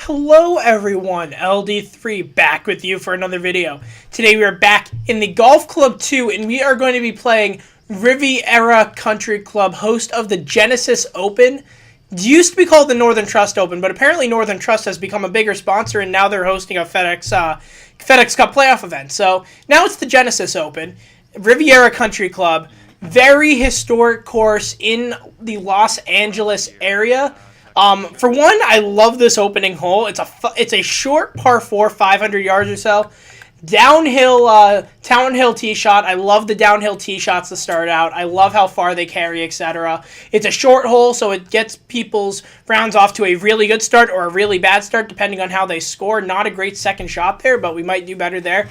Hello everyone, LD3 back with you for another video. Today we are back in the Golf Club 2 and we are going to be playing Riviera Country Club, host of the Genesis Open. It used to be called the Northern Trust Open, but apparently Northern Trust has become a bigger sponsor and now they're hosting a FedEx Cup playoff event. So now it's the Genesis Open, Riviera Country Club, very historic course in the Los Angeles area. For one, I love this opening hole. It's a short par 4, 500 yards or so. Downhill tee shot. I love the downhill tee shots to start out. I love how far they carry, etc. It's a short hole, so it gets people's rounds off to a really good start or a really bad start, depending on how they score. Not a great second shot there, but we might do better there.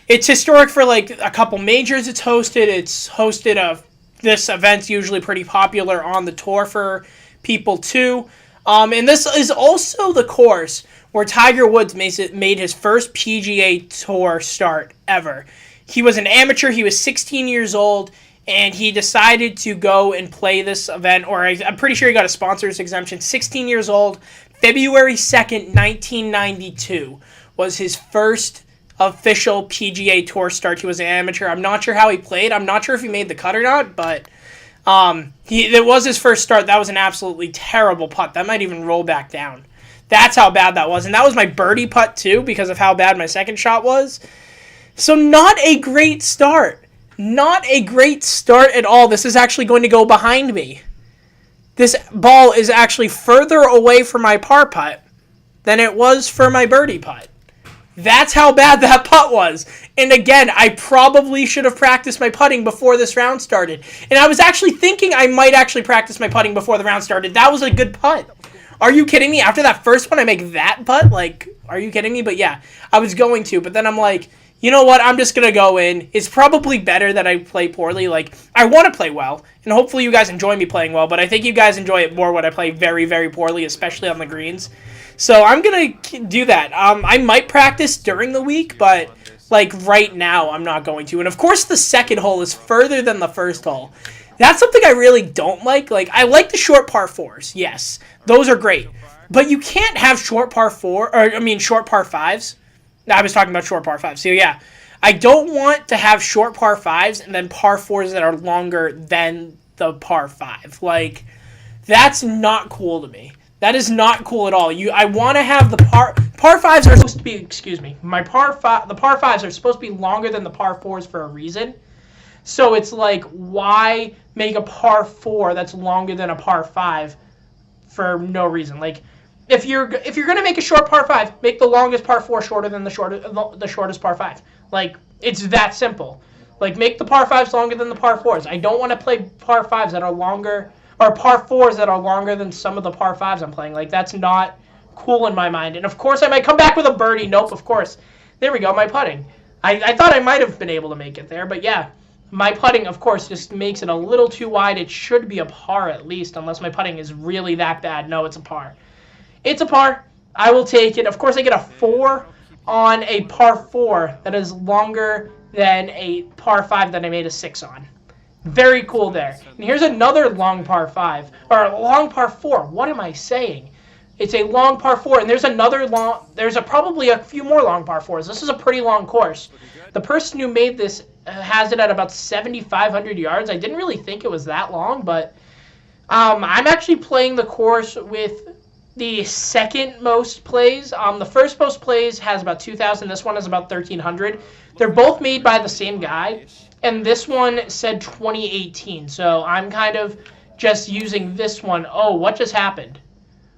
It's historic for like a couple majors it's hosted. This event's usually pretty popular on the tour for people too. And this is also the course where Tiger Woods made his first PGA Tour start ever. He was an amateur. He was 16 years old, and he decided to go and play this event, or I'm pretty sure he got a sponsor's exemption. 16 years old, February 2nd, 1992 was his first official PGA Tour start. He was an amateur. I'm not sure how he played. I'm not sure if he made the cut or not, but it was his first start. That was an absolutely terrible putt. That might even roll back down. That's how bad that was. And that was my birdie putt too, because of how bad my second shot was. So not a great start. Not a great start at all. This is actually going to go behind me. This ball is actually further away from my par putt than it was for my birdie putt. That's how bad that putt was. And again, I probably should have practiced my putting before this round started. And I was actually thinking I might actually practice my putting before the round started. That was a good putt. Are you kidding me? After that first one, I make that putt? Like, are you kidding me? But yeah, I was going to. But then I'm like, you know what? I'm just going to go in. It's probably better that I play poorly. Like, I want to play well. And hopefully you guys enjoy me playing well. But I think you guys enjoy it more when I play very, very poorly, especially on the greens. So I'm going to do that. I might practice during the week, but like right now I'm not going to. And of course the second hole is further than the first hole. That's something I really don't like. Like, I like the short par 4s. Yes, those are great. But you can't have short par 5s. I was talking about short par 5s. So yeah, I don't want to have short par 5s and then par 4s that are longer than the par 5. Like, that's not cool to me. That is not cool at all. I want to have the par 5s are supposed to be, the par 5s are supposed to be longer than the par 4s for a reason. So it's like, why make a par 4 that's longer than a par 5 for no reason? Like, if you're gonna make a short par 5, make the longest par 4 shorter than the shortest par 5. Like, it's that simple. Like, make the par 5s longer than the par 4s. I don't want to play par 5s that are longer, or par 4s that are longer than some of the par 5s I'm playing. Like, that's not cool in my mind. And of course I might come back with a birdie. Nope, of course. There we go, my putting. I thought I might have been able to make it there, but yeah. My putting, of course, just makes it a little too wide. It should be a par at least, unless my putting is really that bad. No, it's a par. It's a par. I will take it. Of course, I get a 4 on a par 4 that is longer than a par 5 that I made a 6 on. Very cool there. And here's another long par 5, or a long par 4. What am I saying? It's a long par 4, and there's probably a few more long par 4s. This is a pretty long course. The person who made this has it at about 7,500 yards. I didn't really think it was that long, but I'm actually playing the course with the second most plays. The first most plays has about 2,000. This one is about 1,300. They're both made by the same guy, and this one said 2018. So I'm kind of just using this one. Oh, what just happened?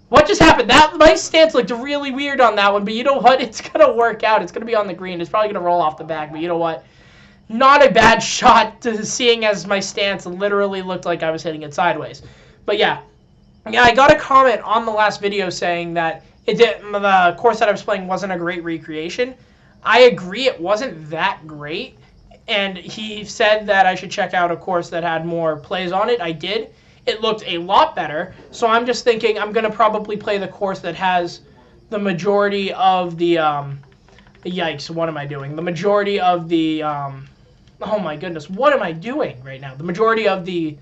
What just happened? My stance looked really weird on that one, but you know what? It's going to work out. It's going to be on the green. It's probably going to roll off the back, but you know what? Not a bad shot, seeing as my stance literally looked like I was hitting it sideways. But yeah, I got a comment on the last video saying that the course that I was playing wasn't a great recreation. I agree, it wasn't that great, and he said that I should check out a course that had more plays on it. I did. It looked a lot better, so I'm just thinking I'm going to probably play the course that has the majority of the, yikes, what am I doing? The majority of the, oh my goodness, what am I doing right now? The majority of the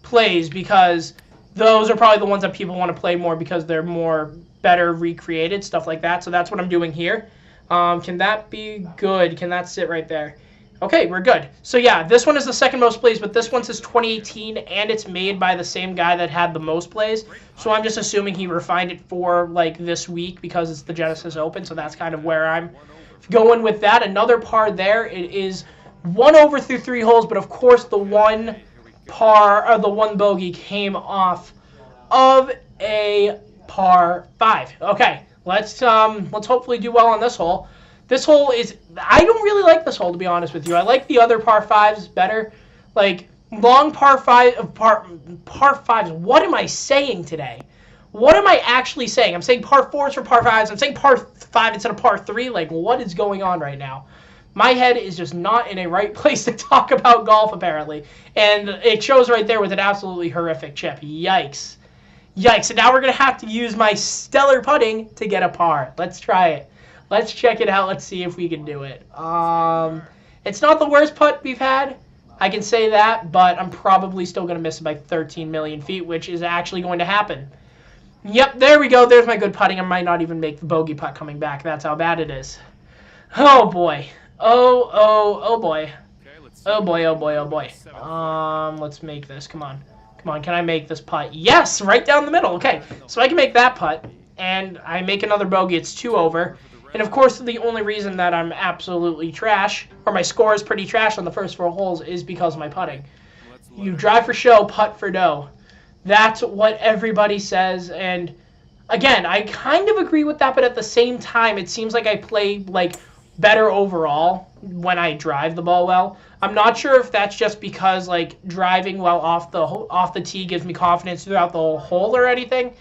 plays, because those are probably the ones that people want to play more because they're more better recreated, stuff like that. So that's what I'm doing here. Can that be good? Can that sit right there? Okay, we're good. So yeah, this one is the second most plays, but this one says 2018, and it's made by the same guy that had the most plays. So I'm just assuming he refined it for like this week because it's the Genesis Open. So that's kind of where I'm going with that. Another par there. It is 1 over through 3 holes, but of course the one par or the one bogey came off of a par 5. Okay, let's hopefully do well on this hole. This hole is, I don't really like this hole, to be honest with you. I like the other par 5s better. Like, long par 5s. What am I saying today? What am I actually saying? I'm saying par 4s for par 5s. I'm saying par 5 instead of par 3. Like, what is going on right now? My head is just not in a right place to talk about golf, apparently. And it shows right there with an absolutely horrific chip. Yikes. Yikes. And now we're going to have to use my stellar putting to get a par. Let's try it. Let's check it out. Let's see if we can do it. It's not the worst putt we've had. I can say that, but I'm probably still going to miss it by 13 million feet, which is actually going to happen. Yep, there we go. There's my good putting. I might not even make the bogey putt coming back. That's how bad it is. Oh, boy. Oh, boy. Oh, boy, oh, boy, oh, boy. Let's make this. Come on. Come on, can I make this putt? Yes, right down the middle. Okay, so I can make that putt, and I make another bogey. It's 2 over. And, of course, the only reason that I'm absolutely trash, or my score is pretty trash on the first 4 holes, is because of my putting. You drive for show, putt for dough. That's what everybody says, and, again, I kind of agree with that, but at the same time, it seems like I play, like, better overall when I drive the ball well. I'm not sure if that's just because, like, driving well off the tee gives me confidence throughout the whole hole or anything.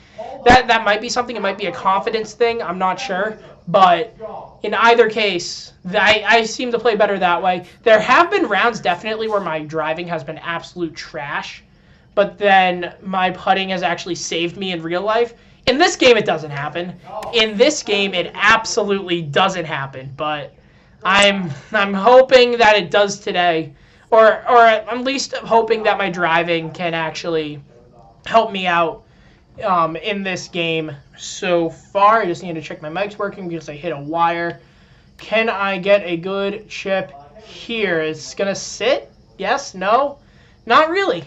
That might be something. It might be a confidence thing. I'm not sure. But in either case, I seem to play better that way. There have been rounds definitely where my driving has been absolute trash, but then my putting has actually saved me in real life. In this game, it doesn't happen. In this game, it absolutely doesn't happen. But I'm hoping that it does today, or at least hoping that my driving can actually help me out in this game so far. I just need to check my mic's working because I hit a wire. Can I get a good chip here? It's going to sit? Yes? No? Not really.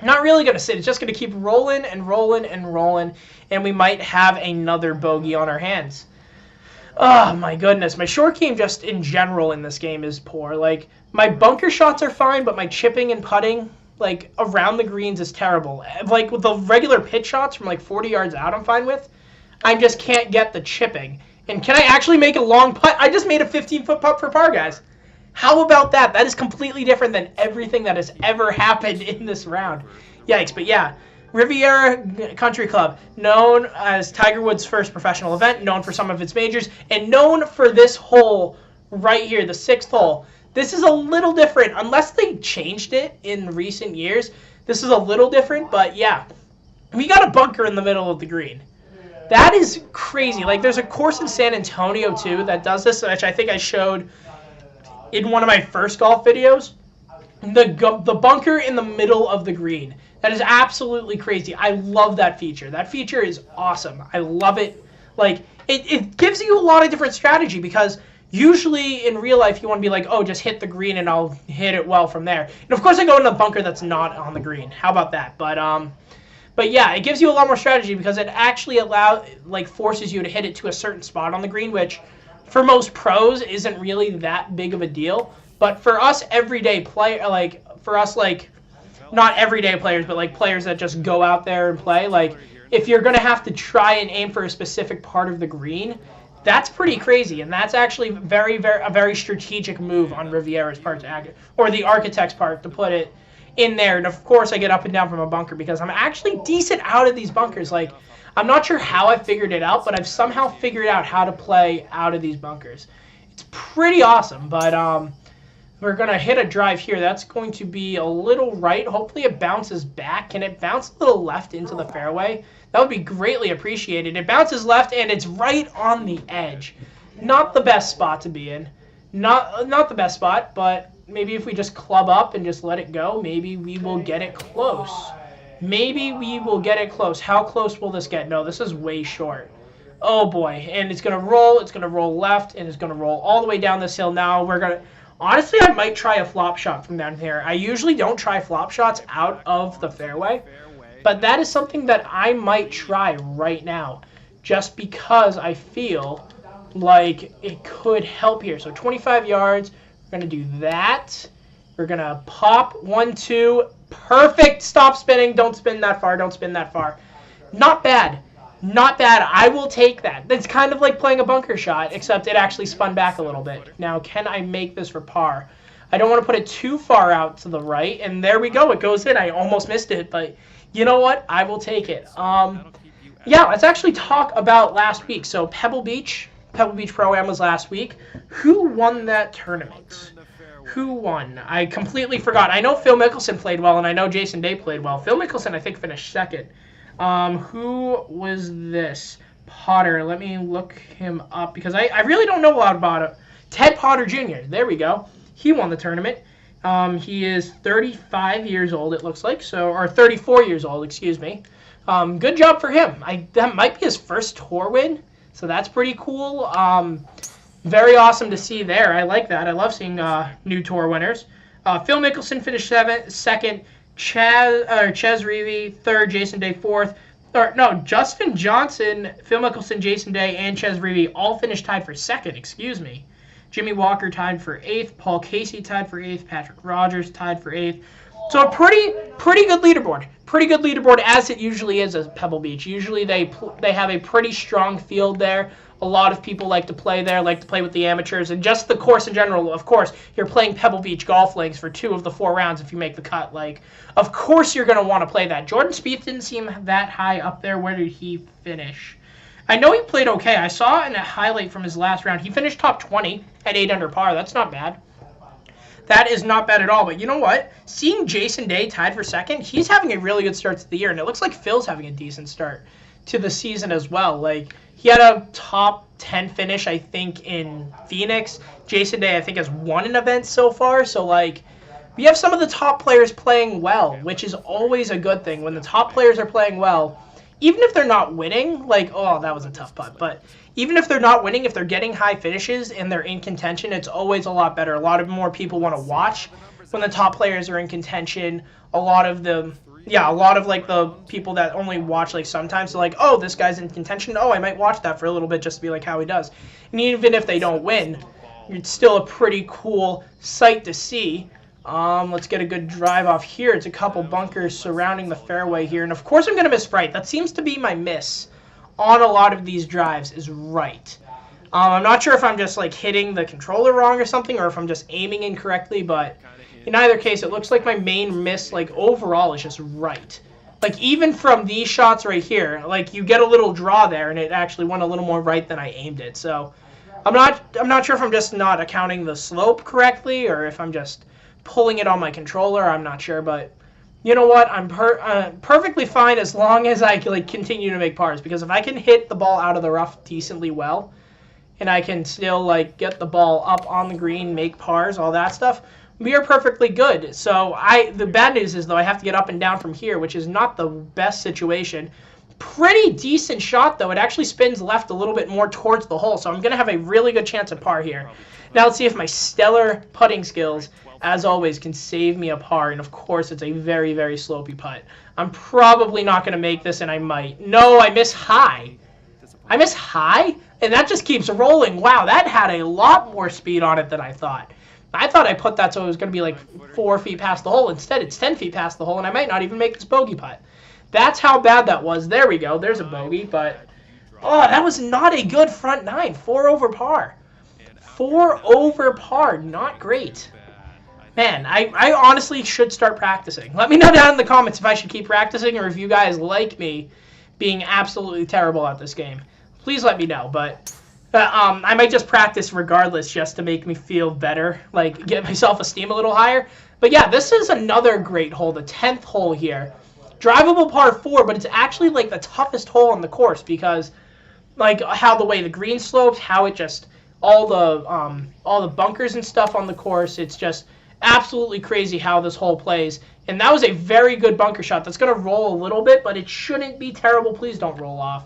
Not really going to sit. It's just going to keep rolling and rolling and rolling, and we might have another bogey on our hands. Oh, my goodness. My short game just in general in this game is poor. Like, my bunker shots are fine, but my chipping and putting, like, around the greens is terrible. Like, with the regular pitch shots from, like, 40 yards out I'm fine with, I just can't get the chipping. And can I actually make a long putt? I just made a 15-foot putt for par, guys. How about that? That is completely different than everything that has ever happened in this round. Yikes, but yeah. Riviera Country Club, known as Tiger Woods' first professional event, known for some of its majors, and known for this hole right here, the 6th hole. This is a little different, unless they changed it in recent years. This is a little different, but yeah. We got a bunker in the middle of the green. That is crazy. Like, there's a course in San Antonio, too, that does this, which I think I showed in one of my first golf videos. The bunker in the middle of the green. That is absolutely crazy. I love that feature. That feature is awesome. I love it. Like, it gives you a lot of different strategy because usually in real life you want to be like, oh, just hit the green and I'll hit it well from there. And of course I go in a bunker that's not on the green. How about that? But yeah, it gives you a lot more strategy because it actually forces you to hit it to a certain spot on the green, which for most pros isn't really that big of a deal. But for us everyday not everyday players, but like players that just go out there and play, like if you're going to have to try and aim for a specific part of the green, that's pretty crazy. And that's actually a very strategic move on Riviera's part, or the architect's part, to put it in there. And of course I get up and down from a bunker because I'm actually decent out of these bunkers. Like, I'm not sure how I figured it out, but I've somehow figured out how to play out of these bunkers. It's pretty awesome, but we're going to hit a drive here. That's going to be a little right. Hopefully it bounces back. Can it bounce a little left into the fairway? That would be greatly appreciated. It bounces left, and it's right on the edge. Not the best spot to be in. Not the best spot, but maybe if we just club up and just let it go, maybe we will get it close. Maybe we will get it close. How close will this get? No, this is way short. Oh boy, and it's gonna roll left, and it's gonna roll all the way down this hill. Now we're gonna, honestly, I might try a flop shot from down here. I usually don't try flop shots out of the fairway, but that is something that I might try right now, just because I feel like it could help here. So 25 yards, we're gonna do that. We're gonna pop 1, 2, perfect. Stop spinning. Don't spin that far. Don't spin that far. Not bad. Not bad. I will take that. It's kind of like playing a bunker shot, except it actually spun back a little bit. Now, can I make this for par? I don't want to put it too far out to the right, and there we go. It goes in. I almost missed it, but you know what? I will take it. Yeah, let's actually talk about last week. So Pebble Beach Pro-Am was last week. Who won that tournament? Who won? I completely forgot. I know Phil Mickelson played well, and I know Jason Day played well. Phil Mickelson, I think, finished second. Who was this? Potter. Let me look him up because I really don't know a lot about it. Ted Potter Jr. There we go. He won the tournament. He is 35 years old, it looks like, or 34 years old, excuse me. Good job for him. That might be his first tour win, so that's pretty cool. Very awesome to see there. I like that. I love seeing new tour winners. Phil Mickelson finished second. Ches Reavie third, Jason Day fourth. Justin Johnson, Phil Mickelson, Jason Day, and Ches Reavie all finished tied for second, excuse me. Jimmy Walker tied for eighth. Paul Casey tied for eighth. Patrick Rogers tied for eighth. So a pretty good leaderboard. Pretty good leaderboard, as it usually is at Pebble Beach. Usually they have a pretty strong field there. A lot of people like to play there, like to play with the amateurs, and just the course in general. Of course, you're playing Pebble Beach golf links for 2 of the 4 rounds if you make the cut. Like, of course you're going to want to play that. Jordan Spieth didn't seem that high up there. Where did he finish? I know he played okay. I saw in a highlight from his last round, he finished top 20 at 8 under par. That's not bad. That is not bad at all. But you know what? Seeing Jason Day tied for second, he's having a really good start to the year, and it looks like Phil's having a decent start to the season as well. Like, he had a top 10 finish, I think, in Phoenix. Jason Day, I think, has won an event so far. So, like, we have some of the top players playing well, which is always a good thing. When the top players are playing well, even if they're not winning, like, oh, that was a tough putt. But even if they're not winning, if they're getting high finishes and they're in contention, it's always a lot better. A lot of more people want to watch when the top players are in contention. A lot of like the people that only watch like sometimes are like, oh, this guy's in contention. Oh, I might watch that for a little bit just to be like how he does. And even if they don't win, it's still a pretty cool sight to see. Let's get a good drive off here. It's a couple bunkers surrounding the fairway here. And of course I'm going to miss right. That seems to be my miss on a lot of these drives is right. I'm not sure if I'm just like hitting the controller wrong or something, or if I'm just aiming incorrectly, but in either case, it looks like my main miss, like, overall is just right. Like, even from these shots right here, like, you get a little draw there, and it actually went a little more right than I aimed it. So, I'm not sure if I'm just not accounting the slope correctly, or if I'm just pulling it on my controller. I'm not sure, but you know what? I'm perfectly fine as long as I like continue to make pars. Because if I can hit the ball out of the rough decently well, and I can still like get the ball up on the green, make pars, all that stuff, we are perfectly good. So the bad news is, though, I have to get up and down from here, which is not the best situation. Pretty decent shot, though. It actually spins left a little bit more towards the hole, so I'm going to have a really good chance at par here. Now let's see if my stellar putting skills, as always, can save me a par. And, of course, it's a very, very slopey putt. I'm probably not going to make this, and I might. No, I miss high. I miss high? And that just keeps rolling. Wow, that had a lot more speed on it than I thought. I thought I put that so it was going to be like 4 feet past the hole. Instead, it's 10 feet past the hole, and I might not even make this bogey putt. That's how bad that was. There we go. There's a bogey, but oh, that was not a good front nine. 4 over par. 4 over par. Not great. Man, I honestly should start practicing. Let me know down in the comments if I should keep practicing or if you guys like me being absolutely terrible at this game. Please let me know, but I might just practice regardless just to make me feel better, like get my self-esteem a little higher. But yeah, this is another great hole, the 10th hole here. Drivable par 4, but it's actually like the toughest hole on the course because like how the way the green slopes, how it just all the bunkers and stuff on the course, it's just absolutely crazy how this hole plays. And that was a very good bunker shot. That's going to roll a little bit, but it shouldn't be terrible. Please don't roll off.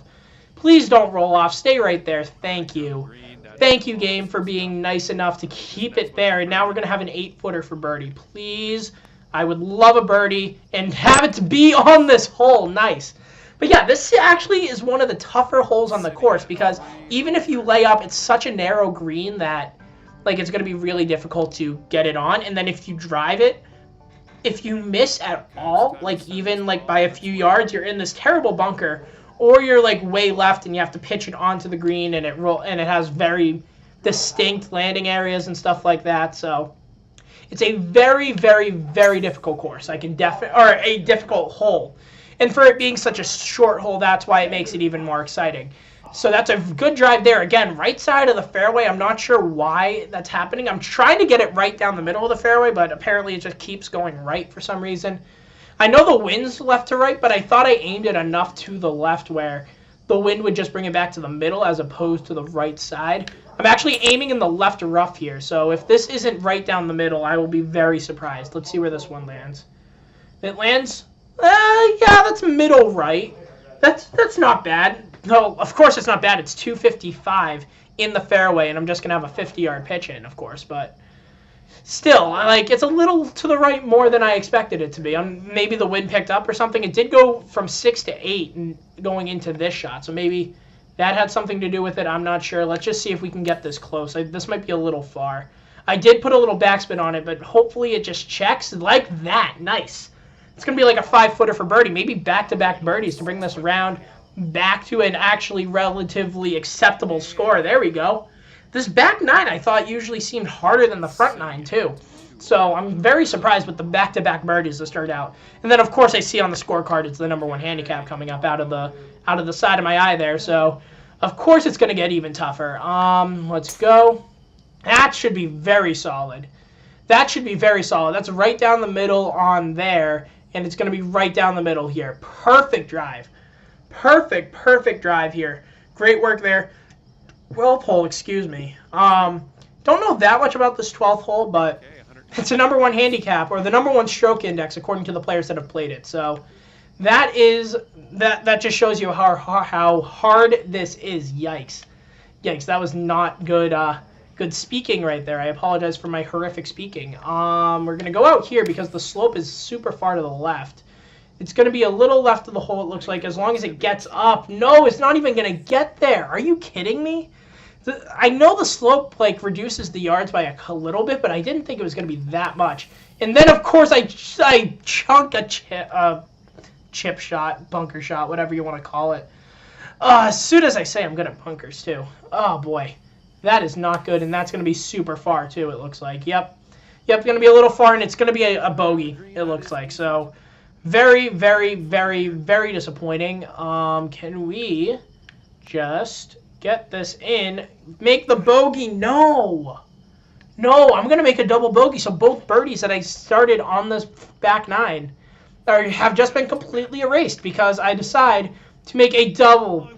Please don't roll off. Stay right there. Thank you. Thank you, game, for being nice enough to keep it there. And now we're going to have an 8-footer for birdie. Please. I would love a birdie and have it to be on this hole. Nice. But yeah, this actually is one of the tougher holes on the course because even if you lay up, it's such a narrow green that like it's going to be really difficult to get it on. And then if you drive it, if you miss at all, like even like by a few yards, you're in this terrible bunker, or you're like way left and you have to pitch it onto the green and it has very distinct landing areas and stuff like that. So it's a very, very, very difficult course. Or a difficult hole. And for it being such a short hole, that's why it makes it even more exciting. So that's a good drive there. Again, right side of the fairway. I'm not sure why that's happening. I'm trying to get it right down the middle of the fairway, but apparently it just keeps going right for some reason. I know the wind's left to right, but I thought I aimed it enough to the left where the wind would just bring it back to the middle as opposed to the right side. I'm actually aiming in the left rough here, so if this isn't right down the middle, I will be very surprised. Let's see where this one lands. It lands... yeah, that's middle right. That's not bad. No, of course it's not bad. It's 255 in the fairway, and I'm just going to have a 50-yard pitch in, of course. But still, like, it's a little to the right more than I expected it to be. Maybe the wind picked up or something. It did go from 6 to 8 and going into this shot, so maybe that had something to do with it. I'm not sure. Let's just see if we can get this close. This might be a little far. I did put a little backspin on it, but hopefully it just checks like that. Nice. It's going to be like a 5-footer for birdie, maybe back-to-back birdies to bring this round back to an actually relatively acceptable score. There we go. This back 9 I thought usually seemed harder than the front 9 too. So I'm very surprised with the back-to-back birdies to start out. And then of course I see on the scorecard it's the #1 handicap coming up out of the side of my eye there. So of course it's going to get even tougher. Let's go. That should be very solid. That should be very solid. That's right down the middle on there. And it's going to be right down the middle here. Perfect drive. Perfect drive here. Great work there. 12th hole, excuse me. Don't know that much about this 12th hole, but it's a #1 handicap, or the #1 stroke index, according to the players that have played it. So that just shows you how hard this is. Yikes. Yikes, that was not good good speaking right there. I apologize for my horrific speaking. We're going to go out here because the slope is super far to the left. It's going to be a little left of the hole, it looks like, as long as it gets up. No, it's not even going to get there. Are you kidding me? I know the slope like reduces the yards by a little bit, but I didn't think it was going to be that much. And then, of course, I chunk a chip shot, bunker shot, whatever you want to call it. As soon as I say I'm good at bunkers, too. Oh, boy. That is not good, and that's going to be super far, too, it looks like. Yep, going to be a little far, and it's going to be a bogey, it looks like. So, very, very, very, very disappointing. Can we just get this in? Make the bogey? No, I'm going to make a double bogey, so both birdies that I started on this back 9 have just been completely erased because I decide to make a double.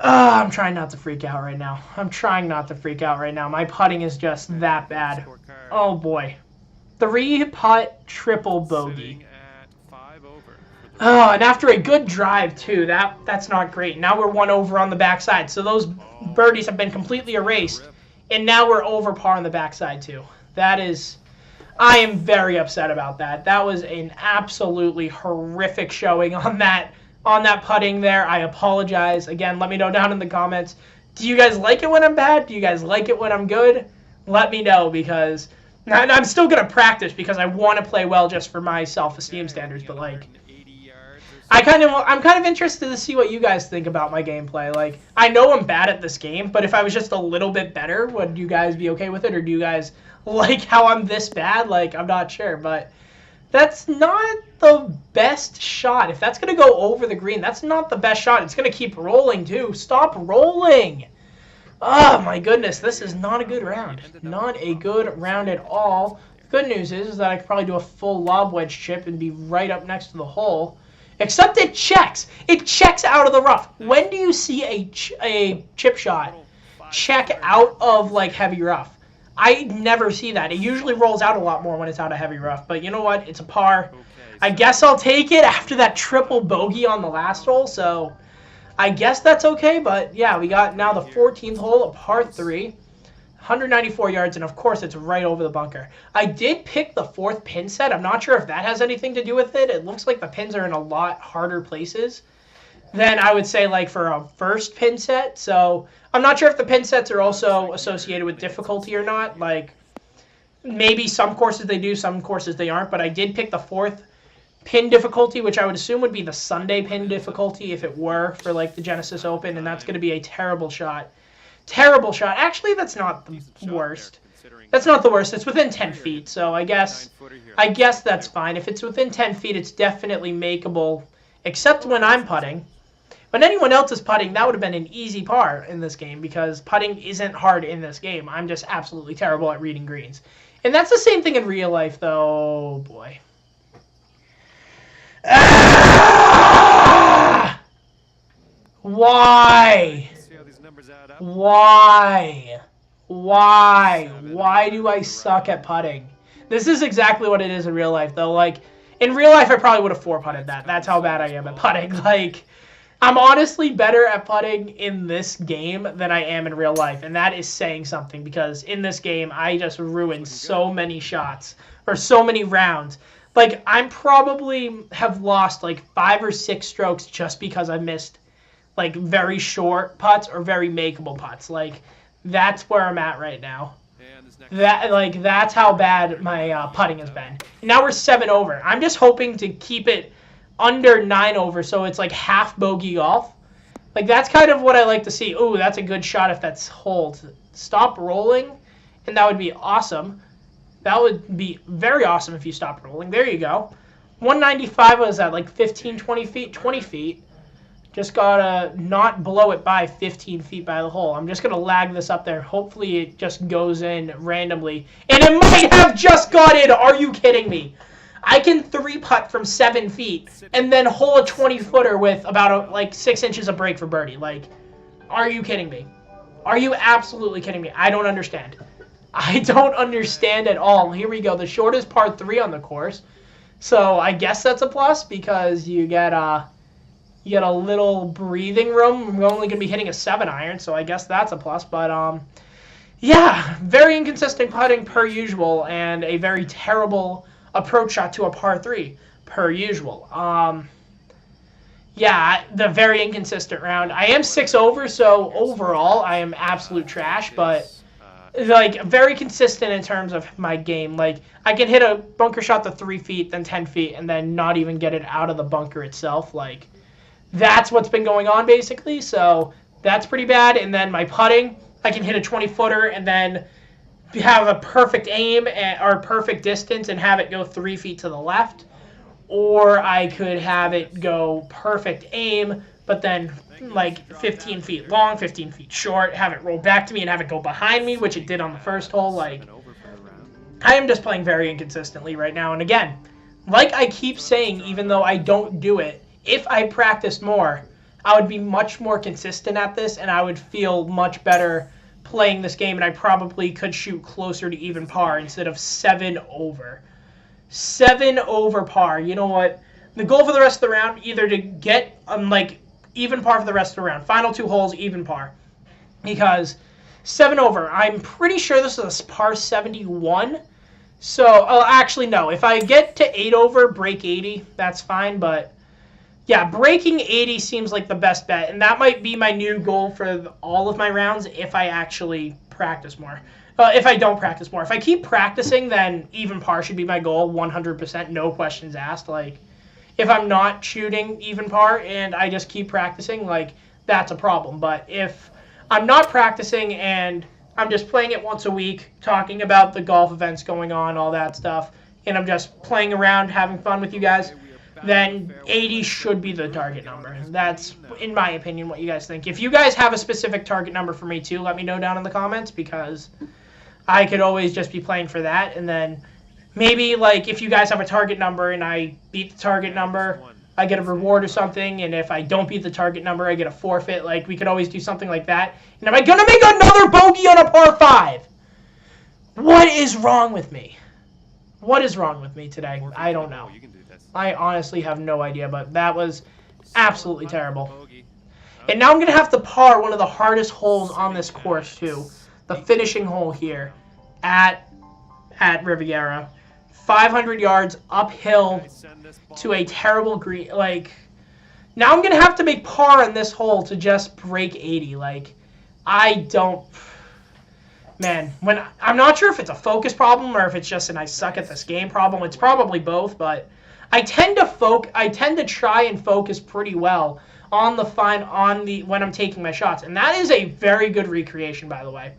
I'm trying not to freak out right now. My putting is just that bad. Oh, boy. 3-putt triple bogey. Oh, and after a good drive, too. That's not great. Now we're 1 over on the backside. So those birdies have been completely erased. And now we're over par on the backside, too. I am very upset about that. That was an absolutely horrific showing on that putting there. I apologize. Again, let me know down in the comments. Do you guys like it when I'm bad? Do you guys like it when I'm good? Let me know, because I'm still going to practice because I want to play well just for my self-esteem standards, but like I'm kind of interested to see what you guys think about my gameplay. Like, I know I'm bad at this game, but if I was just a little bit better, would you guys be okay with it, or do you guys like how I'm this bad? Like, I'm not sure, but that's not the best shot. If that's going to go over the green, that's not the best shot. It's going to keep rolling, too. Stop rolling. Oh, my goodness. This is not a good round. Not a good round at all. The good news is that I could probably do a full lob wedge chip and be right up next to the hole. Except it checks. It checks out of the rough. When do you see a chip shot check out of, like, heavy rough? I never see that. It usually rolls out a lot more when it's out of heavy rough. But you know what? It's a par. I guess I'll take it after that triple bogey on the last hole, so I guess that's okay. But yeah, we got now the 14th hole, a par 3, 194 yards, and of course it's right over the bunker. I did pick the 4th pin set. I'm not sure if that has anything to do with it. It looks like the pins are in a lot harder places than I would say like for a first pin set. So I'm not sure if the pin sets are also associated with difficulty or not. Like maybe some courses they do, some courses they aren't. But I did pick the 4th pin difficulty, which I would assume would be the Sunday pin difficulty if it were for like the Genesis Open, and that's going to be a terrible shot. Terrible shot. Actually, that's not the worst. That's not the worst. It's within 10 feet, so I guess that's fine. If it's within 10 feet, it's definitely makeable, except when I'm putting. When anyone else is putting, that would have been an easy par in this game because putting isn't hard in this game. I'm just absolutely terrible at reading greens. And that's the same thing in real life, though. Oh, boy. Ah! Why? Why? Why do I suck at putting? This is exactly what it is in real life, though. Like, in real life, I probably would have 4-putted that. That's how bad I am at putting. Like, I'm honestly better at putting in this game than I am in real life, and that is saying something because in this game, I just ruined so many shots or so many rounds. Like, I'm probably have lost like 5 or 6 strokes just because I missed like very short putts or very makeable putts. Like, that's where I'm at right now. That's how bad my putting has been. Now we're 7 over. I'm just hoping to keep it under 9 over, so it's like half bogey golf. Like, that's kind of what I like to see. Ooh, that's a good shot if that's holds. Stop rolling, and that would be awesome. That would be very awesome if you stopped rolling. There you go. 195 was at like 15, 20 feet, 20 feet. Just gotta not blow it by 15 feet by the hole. I'm just gonna lag this up there. Hopefully it just goes in randomly. And it might have just got in! Are you kidding me? I can 3-putt from 7 feet and then hole a 20-footer with about like 6 inches of break for birdie. Like, are you kidding me? Are you absolutely kidding me? I don't understand. I don't understand at all. Here we go. The shortest par 3 on the course. So I guess that's a plus because you get a little breathing room. We're only going to be hitting a 7-iron, so I guess that's a plus. But, yeah, very inconsistent putting per usual and a very terrible approach shot to a par 3 per usual. Yeah, the very inconsistent round. I am 6 over, so overall I am absolute trash, but like very consistent in terms of my game. Like, I can hit a bunker shot to 3 feet, then 10 feet, and then not even get it out of the bunker itself. Like, that's what's been going on basically, so that's pretty bad. And then my putting, I can hit a 20-footer and then have a perfect aim or perfect distance and have it go 3 feet to the left. Or I could have it go perfect aim, but then like 15 feet long, 15 feet short, have it roll back to me and have it go behind me, which it did on the first hole. Like, I am just playing very inconsistently right now. And again, like I keep saying, even though I don't do it, if I practiced more, I would be much more consistent at this and I would feel much better playing this game, and I probably could shoot closer to even par instead of 7 over. 7 over par. You know what? The goal for the rest of the round, either to get like even par for the rest of the round. Final 2 holes, even par. Because 7 over, I'm pretty sure this is a par 71. So, actually, no. If I get to 8 over, break 80, that's fine. But, yeah, breaking 80 seems like the best bet. And that might be my new goal for all of my rounds if I actually practice more. If I don't practice more. If I keep practicing, then even par should be my goal, 100%, no questions asked. Like, if I'm not shooting even par and I just keep practicing, like, that's a problem. But if I'm not practicing and I'm just playing it once a week, talking about the golf events going on, all that stuff, and I'm just playing around, having fun with you guys, then 80 should be the target number. That's, in my opinion, what you guys think. If you guys have a specific target number for me, too, let me know down in the comments, because I could always just be playing for that, and then maybe, like, if you guys have a target number and I beat the target number, I get a reward or something, and if I don't beat the target number, I get a forfeit. Like, we could always do something like that. And am I going to make another bogey on a par 5? What is wrong with me? What is wrong with me today? I don't know. I honestly have no idea, but that was absolutely terrible. And now I'm going to have to par one of the hardest holes on this course, too. The finishing hole here at Riviera. 500 yards uphill to a terrible green. Like, now I'm going to have to make par on this hole to just break 80. Like, I don't... Man, I'm not sure if it's a focus problem or if it's just an I suck at this game problem. It's probably both, but I tend to try and focus pretty well on when I'm taking my shots, and that is a very good recreation, by the way.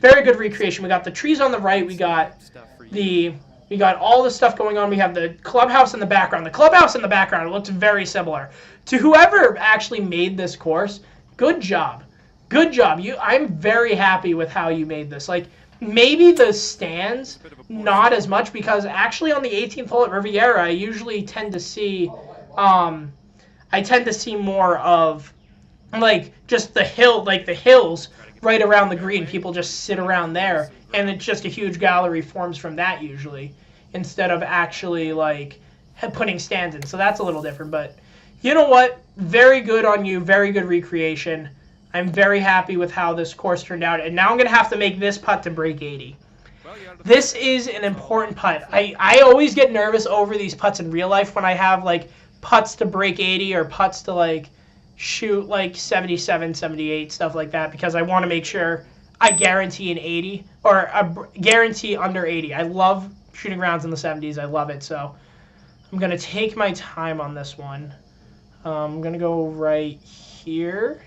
Very good recreation. We got the trees on the right. We got all the stuff going on. We have the clubhouse in the background. The clubhouse in the background looks very similar to whoever actually made this course. Good job. Good job. I'm very happy with how you made this. Like, maybe the stands, not as much, because actually on the 18th hole at Riviera, I usually tend to see, more of, like, just the hills right around the green. People just sit around there, and it's just a huge gallery forms from that usually, instead of actually, like, putting stands in. So that's a little different, but you know what? Very good on you. Very good recreation. I'm very happy with how this course turned out, and now I'm going to have to make this putt to break 80. This is an important putt. I always get nervous over these putts in real life when I have, like, putts to break 80 or putts to, like, shoot, like, 77, 78, stuff like that, because I want to make sure I guarantee an 80 or a guarantee under 80. I love shooting rounds in the 70s. I love it, so I'm going to take my time on this one. I'm going to go right here.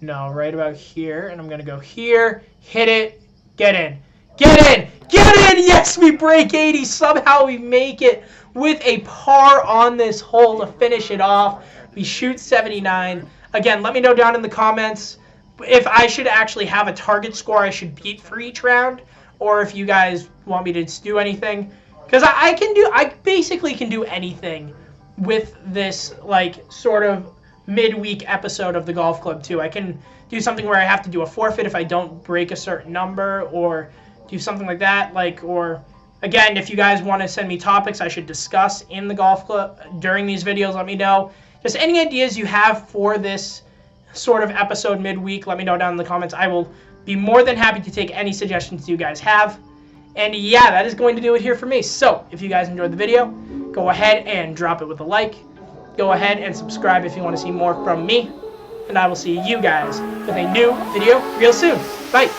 No, right about here, and I'm going to go here, hit it, get in. Get in! Get in! Yes, we break 80. Somehow we make it with a par on this hole to finish it off. We shoot 79. Again, let me know down in the comments if I should actually have a target score I should beat for each round, or if you guys want me to do anything. Because I basically can do anything with this, like, sort of midweek episode of the Golf Club 2. I can do something where I have to do a forfeit if I don't break a certain number, or do something like that, or again, if you guys want to send me topics I should discuss in the Golf Club during these videos, let me know. Just any ideas you have for this sort of episode midweek, let me know down in the comments. I will be more than happy to take any suggestions you guys have. And yeah, that is going to do it here for me. So if you guys enjoyed the video, go ahead and drop it with a like. Go ahead and subscribe if you want to see more from me. And I will see you guys with a new video real soon. Bye.